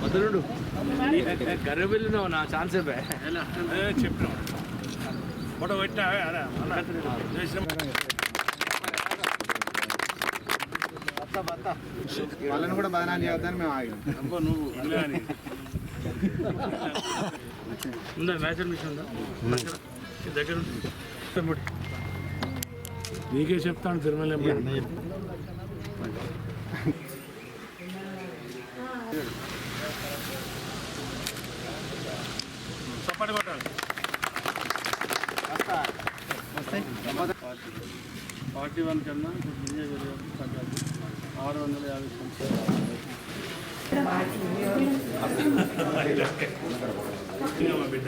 వదలుడు గర్రెబెళ్ళినావు నా ఛాన్స్ చెప్పిన ఫోటో పెట్టినా వాళ్ళని కూడా బదనాలు చేయొద్దని మేము ఆగాం. నువ్వు ఉందా మ్యాచ్ అడ్మిషన్ ఉందా దగ్గర నీకే చెప్తాను తిరుమల చప్పటి కొట్టాలి 41 కన్నా 650 బిడ్డ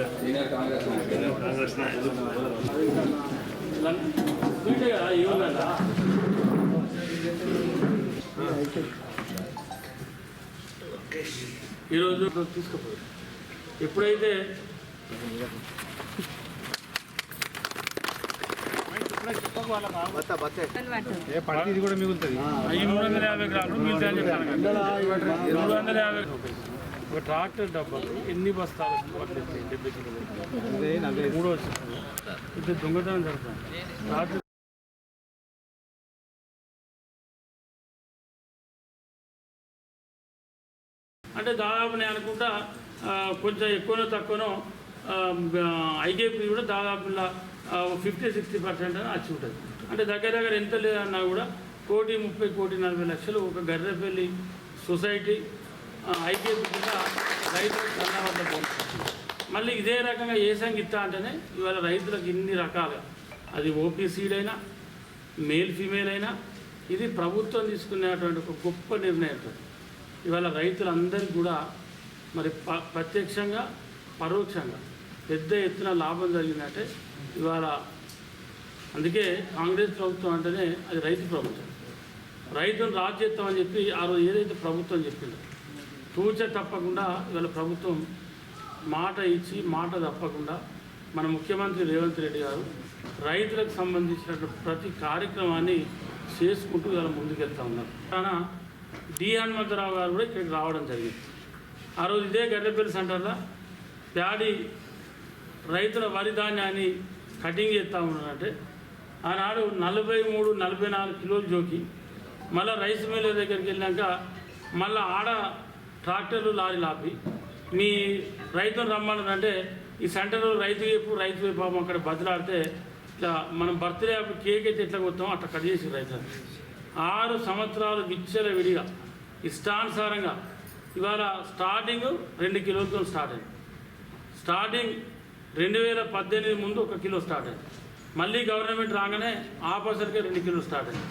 ఈరోజు తీసుకుపోయి ఎప్పుడైతే ఇది కూడా మిగులుతుంది. 350 గ్రాములు మిగతా చెప్తాను 350 ఒక ట్రాక్టర్ డబ్బా ఎన్ని బస్తాలు 70 కిలోలు 3 వచ్చింది ఇది దొంగతనం జరుగుతుంది ట్రాక్టర్ అంటే దాదాపు నేను అనుకుంటా కొంచెం ఎక్కువనో తక్కువనో ఐకేపీ కూడా దాదాపు 50-60% వచ్చి ఉంటుంది. అంటే దగ్గర దగ్గర ఎంత లేదన్నా కూడా 1,30-1,40,00,000 ఒక గర్రెపల్లి సొసైటీ ఐకేపీ కింద రైతులకు అన్నవద్ద పోతుంది. మళ్ళీ ఇదే రకంగా ఏసంగి ఇస్తా అంటేనే ఇవాళ రైతులకు ఇన్ని రకాలుగా అది ఓపీసీడ్ అయినా మేల్ ఫీమేల్ అయినా ఇది ప్రభుత్వం తీసుకునేటువంటి ఒక గొప్ప నిర్ణయం. ఇవాళ రైతులందరికీ కూడా మరి ప్రత్యక్షంగా పరోక్షంగా పెద్ద ఎత్తున లాభం జరిగిందంటే ఇవాళ అందుకే కాంగ్రెస్ ప్రభుత్వం అంటేనే అది రైతు ప్రభుత్వం. రైతును రాజ్యత్వం అని చెప్పి ఆ రోజు ఏదైతే ప్రభుత్వం చెప్పిందో తూచ తప్పకుండా ఇవాళ ప్రభుత్వం మాట ఇచ్చి మాట తప్పకుండా మన ముఖ్యమంత్రి రేవంత్ రెడ్డి గారు రైతులకు సంబంధించినటువంటి ప్రతి కార్యక్రమాన్ని చేసుకుంటూ ఇవాళ ముందుకెళ్తూ ఉన్నారు. కానీ డి హనుమంతరావు గారు కూడా ఇక్కడికి రావడం జరిగింది. ఆ రోజు ఇదే గడ్డపల్లి సెంటర్లో ప్యాడీ రైతుల వరి ధాన్యాన్ని కటింగ్ చేస్తూ ఉన్నారంటే ఆనాడు 43-44 కిలోలు జోకి మళ్ళీ రైస్ మిల్ దగ్గరికి వెళ్ళాక మళ్ళీ ఆడ ట్రాక్టర్లు లారీలు ఆపి మీ రైతును రమ్మన్నారంటే ఈ సెంటర్లో రైతు వైపు అక్కడ బదిలాడితే ఇట్లా మనం బర్త్డే కేక్ అయితే ఎట్లా కొత్తామో అట్లా కట్ చేసి రైతులు 6 సంవత్సరాలు విచ్చల విడిగా ఇష్టానుసారంగా ఇవాళ స్టార్టింగ్ 2 కిలోలతో స్టార్ట్ అయింది. స్టార్టింగ్ 2018 ముందు 1 కిలో స్టార్ట్ అయింది. మళ్ళీ గవర్నమెంట్ రాగానే ఆ పసరికే 2 కిలోలు స్టార్ట్ అయింది.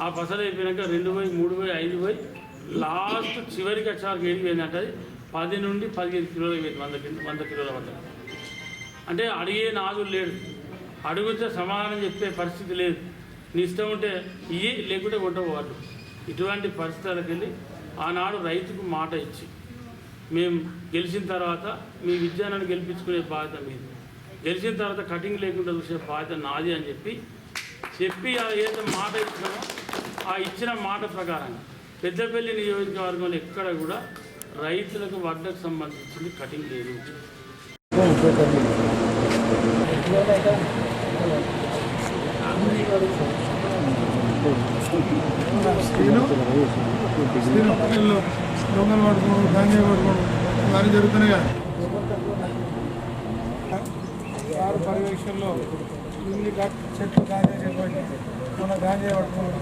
ఆ పసలు అయిపోయాక 2,000, 3,000, 5,000 లాస్ట్ చివరికి వచ్చారికి ఏడిపోయిందంటే 10 నుండి 15 కిలోలు అయిపోయింది 100 కిలోల వద్ద. అంటే అడిగే నాదులు లేడు, అడిగితే సమాధానం చెప్పే పరిస్థితి లేదు. నీ ఇష్టం ఉంటే ఇవి లేకుంటే కొట్టబోవాళ్ళు. ఇటువంటి పరిస్థితులకు వెళ్ళి ఆనాడు రైతుకు మాట ఇచ్చి మేము గెలిచిన తర్వాత మీ విజ్ఞానాన్ని గెలిపించుకునే బాధ్యత మీది, గెలిచిన తర్వాత కటింగ్ లేకుండా చూసే బాధ్యత నాది అని చెప్పి ఏదైతే మాట ఇచ్చినామో ఆ ఇచ్చిన మాట ప్రకారంగా పెద్దపల్లి నియోజకవర్గంలో ఎక్కడ కూడా రైతులకు వడ్లకు సంబంధించింది కటింగ్ లేదు. దొంగలు పడుకోవడం, గాంజా పడుకోవడం ఇవన్నీ జరుగుతున్నాయి కదా. వారు పర్యవేక్షణలో ఇన్ని చెట్లు గాంజా చెప్పండి మన గాంజా పడుకోవడం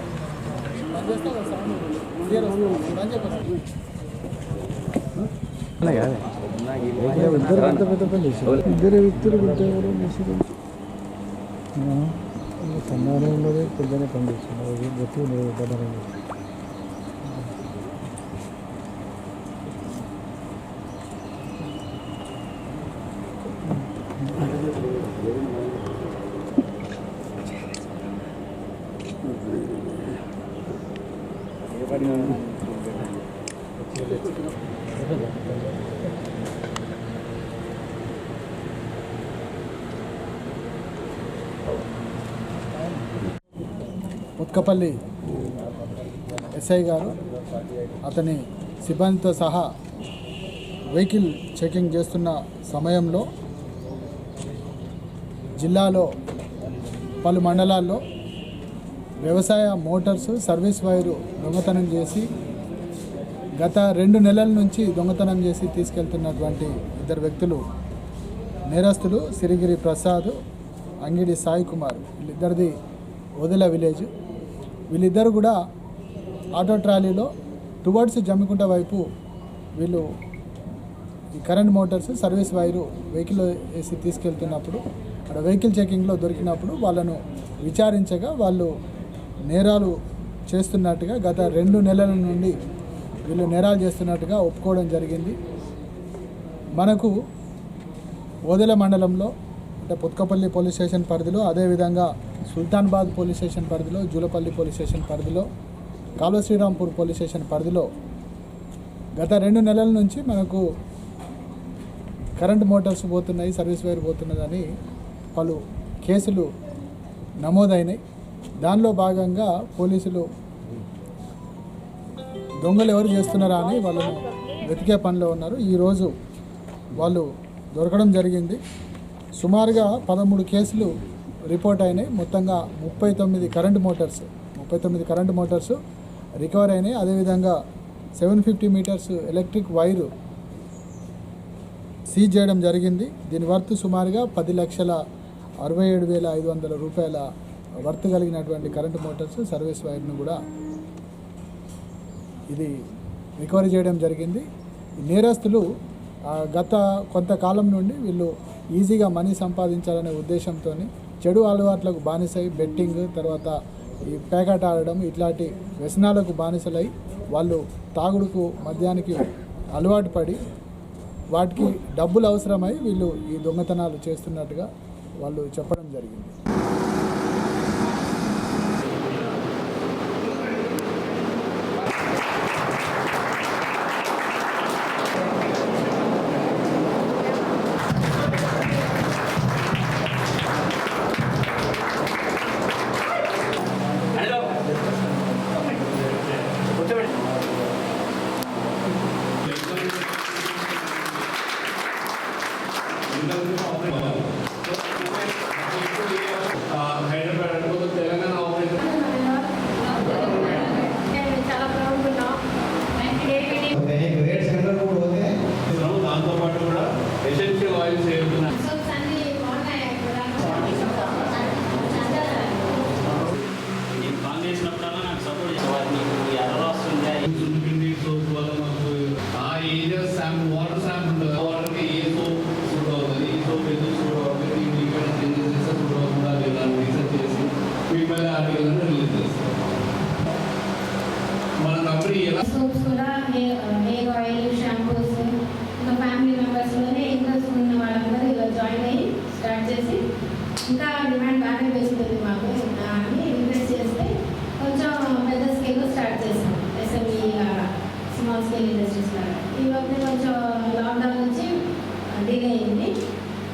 ఇద్దరు వ్యక్తులు సమానంలో పెద్దనే పనిచేస్తున్నారు. గట్టి బదనం ఉత్కపల్లి ఎస్ఐ గారు అతని సిబ్బందితో సహా వెహికల్ చెకింగ్ చేస్తున్న సమయంలో జిల్లాలో పలు మండలాల్లో వ్యవసాయ మోటార్స్ సర్వీస్ వైరు దొంగతనం చేసి గత 2 నెలల నుంచి దొంగతనం చేసి తీసుకెళ్తున్నటువంటి ఇద్దరు వ్యక్తులు నేరస్తులు సిరిగిరి ప్రసాద్, అంగిడి సాయి కుమార్. వీళ్ళిద్దరిది వదిల విలేజ్. వీళ్ళిద్దరు కూడా ఆటో ట్రాలీలో టువర్డ్స్ జమ్మికుంట వైపు వీళ్ళు ఈ current Motors service wire vehicle వేసి తీసుకెళ్తున్నప్పుడు అక్కడ వెహికల్ చెకింగ్లో దొరికినప్పుడు వాళ్ళను విచారించగా వాళ్ళు నేరాలు చేస్తున్నట్టుగా గత 2 నెలల నుండి వీళ్ళు నేరాలు చేస్తున్నట్టుగా ఒప్పుకోవడం జరిగింది. మనకు ఓదెల మండలంలో అంటే పుత్కపల్లి పోలీస్ స్టేషన్ పరిధిలో, అదేవిధంగా సుల్తాన్బాద్ పోలీస్ స్టేషన్ పరిధిలో, జూలపల్లి పోలీస్ స్టేషన్ పరిధిలో, కాల్వ శ్రీరాంపూర్ పోలీస్ స్టేషన్ పరిధిలో గత 2 నెలల నుంచి మనకు కరెంట్ మోటార్స్ పోతున్నాయి, సర్వీస్ వైర్ పోతున్నదని పలు కేసులు నమోదైనాయి. దానిలో భాగంగా పోలీసులు దొంగలు ఎవరు చేస్తున్నారా అని వాళ్ళను వెతికే పనిలో ఉన్నారు. ఈరోజు వాళ్ళు దొరకడం జరిగింది. సుమారుగా 13 కేసులు రిపోర్ట్ అయినాయి. మొత్తంగా 39 కరెంట్ మోటార్స్ రికవర్ అయినాయి. అదేవిధంగా 750 మీటర్స్ ఎలక్ట్రిక్ వైరు సీజ్ చేయడం జరిగింది. దీని వర్త్ సుమారుగా 10,67,500 రూపాయల వర్త్ కలిగినటువంటి కరెంటు మోటార్స్ సర్వీస్ వైర్ను కూడా ఇది రికవరీ చేయడం జరిగింది. ఈ నేరస్తులు గత కొంతకాలం నుండి వీళ్ళు ఈజీగా మనీ సంపాదించాలనే ఉద్దేశంతో చెడు అలవాట్లకు బానిసై బెట్టింగ్, తర్వాత ఈ పేకాట ఆడడం ఇట్లాంటి వ్యసనాలకు బానిసలై వాళ్ళు తాగుడుకు మద్యానికి అలవాటు పడి వాటికి డబ్బులు అవసరమై వీళ్ళు ఈ దొంగతనాలు చేస్తున్నట్టుగా వాళ్ళు చెప్పడం జరిగింది. సోప్స్ కూడా హెయిర్ ఆయిల్, షాంపూస్, ఇంకా ఫ్యామిలీ మెంబర్స్లోనే ఇంట్రెస్ట్ ఉన్న వాళ్ళందరూ ఇలా జాయిన్ అయ్యి స్టార్ట్ చేసి ఇంకా డిమాండ్ బాగానే పెరుగుతుంది మాకు అని ఇన్వెస్ట్ చేస్తే కొంచెం పెద్ద స్కేల్లో స్టార్ట్ చేసాం. ఎస్ఎంఈ స్మాల్ స్కేల్ ఇండస్ట్రీస్ లాగా. ఈ వరకు కొంచెం లాక్డౌన్ నుంచి డిలే అయింది.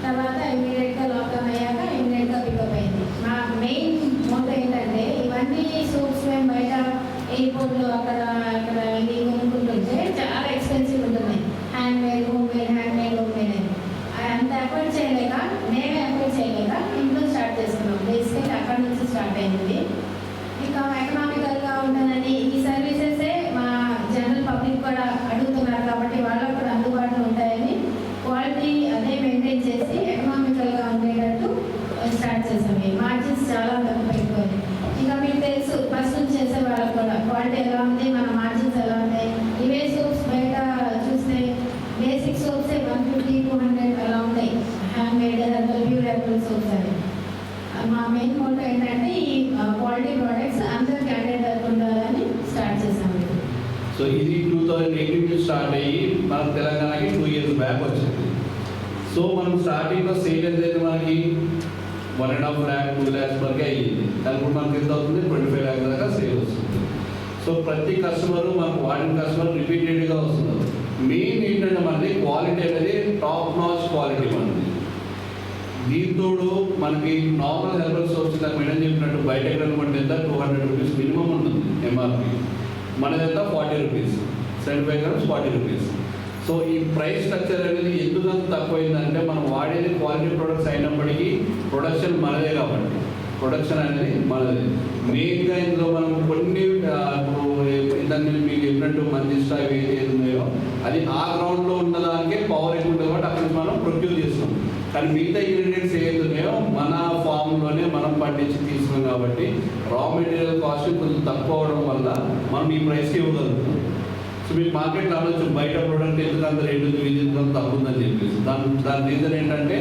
తర్వాత ఇమీడియట్గా లాక్డౌన్ అయ్యాక ఇమీడియట్గా పికప్ అయింది. మా మెయిన్ మోటో ఏంటంటే ఇవన్నీ సోప్స్ మేము బయట ఎయిర్పోర్ట్లో అక్కడ ఇది కొనుక్కుంటుంటే చాలా ఎక్స్పెన్సివ్ ఉంటున్నాయి. హ్యాండ్ మేడ్, హోమ్ మేడ్ అని అంత ఎఫర్ట్ చేయలేక, మేమే ఎఫర్ట్ చేయలేక ఇంట్లో స్టార్ట్ చేస్తున్నాం. బేసికలీ అక్కడ నుంచి స్టార్ట్ అయింది. ఇంకా ఎకనామికల్గా ఉంటుందని ఈ సర్వీసెసే మా జనరల్ పబ్లిక్ కూడా అడుగుతున్నారు కాబట్టి వాళ్ళకు కూడా అందుబాటులో ఉంటాయని క్వాలిటీ అదే మెయింటైన్ చేసి ఎకనామికల్గా ఉండేటట్టు స్టార్ట్ చేసాం. మార్జిన్స్ చాలా తక్కువ పెట్టుకోవాలి. ఇంకా మీకు తెలుసు ఫస్ట్ నుంచి చేసే వాళ్ళకి కూడా క్వాలిటీ ఎలా ఉంది, మన మార్జిన్స్ ఎలా ఉన్నాయి. ఇవే సోప్స్ బయట చూస్తే బేసిక్ సోప్సే 150-200 అలా ఉంటాయి. Hand made, herbal, durable soaps అని. మా మెయిన్ మోటో ఏంటంటే ఈ క్వాలిటీ ప్రోడక్ట్స్ అందరూ క్యాండిడేట్ ఉండాలని స్టార్ట్ చేసాము. సో ఇది 2018 స్టార్ట్ అయ్యి మన తెలంగాణకి 2 years బ్యాక్ వచ్చింది. సో మనం స్టార్టింగ్లో సేల్ అయితే మనకి 1.5 lakh 2 lakhs వరకే అయ్యింది. కానీ ఇప్పుడు మనకి ఎంత అవుతుంది, 25 lakhs దాకా సేల్ వస్తుంది. సో ప్రతి కస్టమర్ మనకు వాడిన కస్టమర్ రిపీటెడ్గా వస్తున్నారు. మెయిన్ ఏంటంటే మనది క్వాలిటీ అనేది టాప్ నాచ్ క్వాలిటీ మనది. దీంతో మనకి నార్మల్ హెర్బల్ సోప్స్ నాకు మేడం చెప్పినట్టు బయట ఎక్కడ కొంటే ఎంత 200 రూపీస్ మినిమం ఉంటుంది ఎంఆర్పి. మనది ఎంత 40 రూపీస్, 75 grams 40 రూపీస్. సో ఈ ప్రైస్ స్ట్రక్చర్ అనేది ఎందుకంత తక్కువైందంటే మనం వాడేది క్వాలిటీ ప్రొడక్ట్స్ అయినప్పటికీ ప్రొడక్షన్ మనదే కాబట్టి ప్రొడక్షన్ అనేది మనదే. మెయిన్గా ఇందులో మనం కొన్ని ఇందాక మీకు చెప్పినట్టు మంచిస్టా ఏది ఉన్నాయో అది ఆ గ్రౌండ్లో ఉన్నదానికే పవర్ ఎక్కువ ఉంటుంది కాబట్టి అక్కడ మనం ప్రొడ్యూస్ చేస్తాం. కానీ మిగతా ఇంగ్రీడియంట్స్ ఏది ఉన్నాయో మన ఫామ్లోనే మనం పండించి తీసుకున్నాం కాబట్టి రా మెటీరియల్ కాస్ట్ కొంచెం తక్కువ అవడం వల్ల మనం ఈ ప్రైస్కి ఇవ్వగలుగుతాం. సో మీరు మార్కెట్లో ఆలోచన బయట ప్రోడక్ట్ ఎందుకంత రేటు విధించడం తప్పుందని చెప్పేసి దాని రీజన్ ఏంటంటే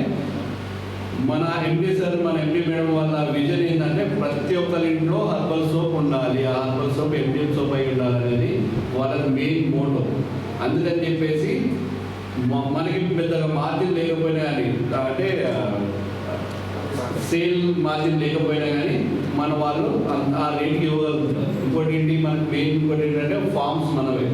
మన ఎంపీ సార్ మన ఎంపీ మేడం వాళ్ళ విజన్ ఏంటంటే ప్రతి ఒక్కరి ఇంట్లో హర్బల్ సోప్ ఉండాలి, ఆ హర్బల్ సోప్ ఎండిఎం సోప్ అయి ఉండాలి అనేది వాళ్ళ మెయిన్ మోటో. అందుకని చెప్పేసి మనకి పెద్దగా మార్జిన్ లేకపోయినా కానీ అంటే సేల్ మార్జిన్ లేకపోయినా కానీ మన వాళ్ళు ఆ రేట్కి ఇవ్వగలుగుతారు. ఇంకోటి ఏంటి మనకి మెయిన్ ఇంకోటి ఏంటంటే ఫార్మ్స్ మనవే.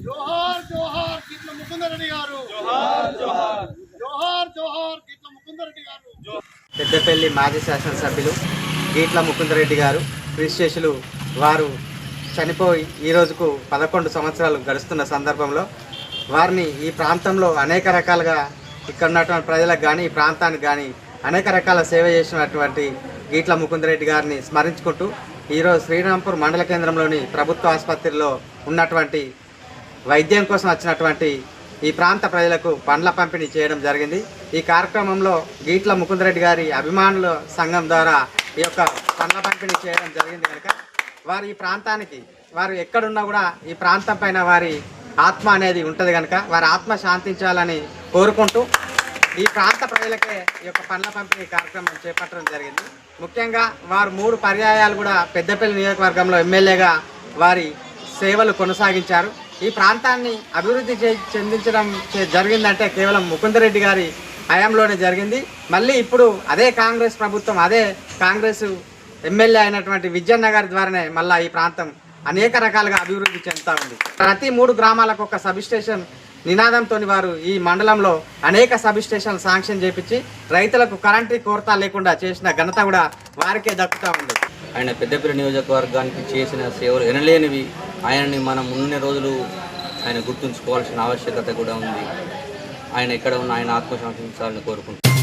జోహార్ జోహార్ గిట్ల ముకుందరెడ్డి గారు, జోహార్ జోహార్ జోహార్ జోహార్ గిట్ల ముకుందరెడ్డి గారు. పెద్దపల్లి మాజీ శాసనసభ్యులు గీట్ల ముకుందరెడ్డి గారు క్రిస్టేషులు వారు చనిపోయి ఈ రోజుకు 11 సంవత్సరాలు గడుస్తున్న సందర్భంలో వారిని ఈ ప్రాంతంలో అనేక రకాలుగా ఇక్కడ ఉన్నటువంటి ప్రజలకు కానీ ఈ ప్రాంతానికి కానీ అనేక రకాల సేవ చేసినటువంటి గీట్ల ముకుందరెడ్డి గారిని స్మరించుకుంటూ ఈరోజు శ్రీరాంపూర్ మండల కేంద్రంలోని ప్రభుత్వ ఆసుపత్రిలో ఉన్నటువంటి వైద్యం కోసం వచ్చినటువంటి ఈ ప్రాంత ప్రజలకు పండ్ల పంపిణీ చేయడం జరిగింది. ఈ కార్యక్రమంలో గీట్ల ముకుందరెడ్డి గారి అభిమానుల సంఘం ద్వారా ఈ యొక్క పండ్ల పంపిణీ చేయడం జరిగింది కనుక వారు ఈ ప్రాంతానికి వారు ఎక్కడున్నా కూడా ఈ ప్రాంతం పైన వారి ఆత్మ అనేది ఉంటుంది కనుక వారి ఆత్మ శాంతించాలని కోరుకుంటూ ఈ ప్రాంత ప్రజలకే ఈ యొక్క పండ్ల పంపిణీ కార్యక్రమం చేపట్టడం జరిగింది. ముఖ్యంగా వారు 3 పర్యాయాలు కూడా పెద్దపల్లి నియోజకవర్గంలో ఎమ్మెల్యేగా వారి సేవలు కొనసాగించారు. ఈ ప్రాంతాన్ని అభివృద్ధి చెందించడం జరిగిందంటే కేవలం ముకుందరెడ్డి గారి హయాంలోనే జరిగింది. మళ్ళీ ఇప్పుడు అదే కాంగ్రెస్ ప్రభుత్వం అదే కాంగ్రెస్ ఎమ్మెల్యే అయినటువంటి విజయన్న గారి ద్వారానే మళ్ళీ ఈ ప్రాంతం అనేక రకాలుగా అభివృద్ధి చెందుతూ ఉంది. ప్రతి 3 గ్రామాలకు ఒక సబ్ స్టేషన్ నినాదంతో వారు ఈ మండలంలో అనేక సబ్ స్టేషన్లు శాంక్షన్ చేపించి రైతులకు కరెంటు కొరత లేకుండా చేసిన ఘనత కూడా వారికే దక్కుతూ ఉంది. ఆయన పెద్దపల్లి నియోజకవర్గానికి చేసిన సేవలు ఎనలేనివి. ఆయనని మనం ఉన్న రోజులు ఆయన గుర్తుంచుకోవాల్సిన ఆవశ్యకత కూడా ఉంది. ఆయన ఎక్కడ ఉన్న ఆయన ఆత్మశాంతించాలని కోరుకుంటున్నాను.